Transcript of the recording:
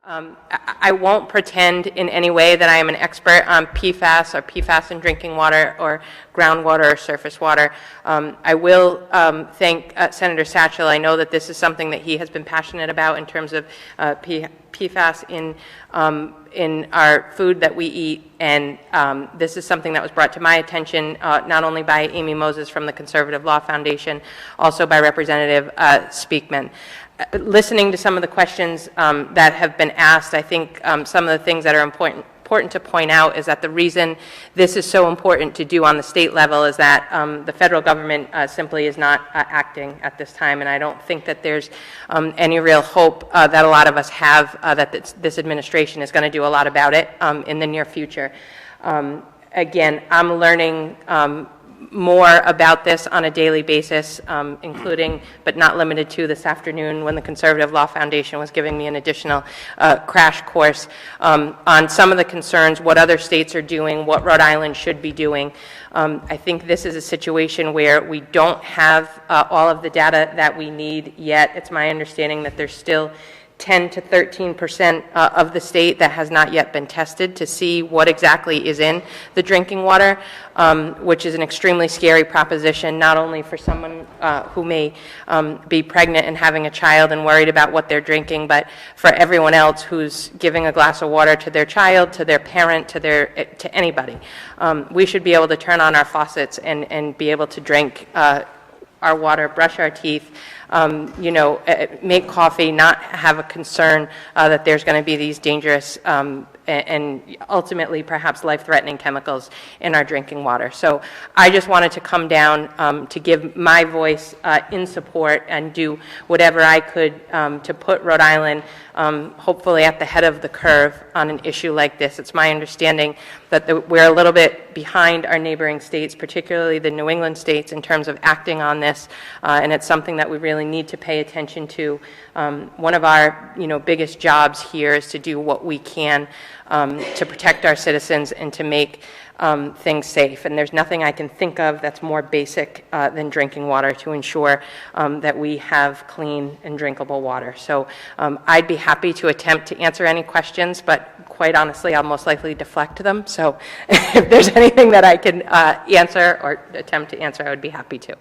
I won't pretend in any way that I am an expert on PFAS or PFAS in drinking water or groundwater or surface water. I will thank Senator Satchel. I know that this is something that he has been passionate about in terms of PFAS in our food that we eat, and this is something that was brought to my attention not only by Amie Moses from the Conservative Law Foundation, also by Representative Speakman. Listening to some of the questions that have been asked, I think some of the things that are important to point out is that the reason this is so important to do on the state level is that the federal government simply is not acting at this time, and I don't think that there's any real hope that a lot of us have that this administration is going to do a lot about it in the near future. Again, I'm learning more about this on a daily basis, including but not limited to this afternoon when the Conservative Law Foundation was giving me an additional crash course on some of the concerns, what other states are doing, what Rhode Island should be doing. I think this is a situation where we don't have all of the data that we need yet. It's my understanding that there's still 10 to 13% of the state that has not yet been tested to see what exactly is in the drinking water, which is an extremely scary proposition, not only for someone who may be pregnant and having a child and worried about what they're drinking, but for everyone else who's giving a glass of water to their child, to their parent, to anybody. We should be able to turn on our faucets and be able to drink our water, brush our teeth, make coffee, not have a concern that there's going to be these dangerous and ultimately perhaps life-threatening chemicals in our drinking water. So I just wanted to come down to give my voice in support and do whatever I could to put Rhode Island hopefully at the head of the curve on an issue like this. It's my understanding that we're a little bit behind our neighboring states, particularly the New England states, in terms of acting on this, and it's something that we really need to pay attention to. One of our biggest jobs here is to do what we can to protect our citizens and to make things safe. And there's nothing I can think of that's more basic than drinking water to ensure that we have clean and drinkable water. So I'd be happy to attempt to answer any questions, but quite honestly, I'll most likely deflect them. So if there's anything that I can answer or attempt to answer, I would be happy to.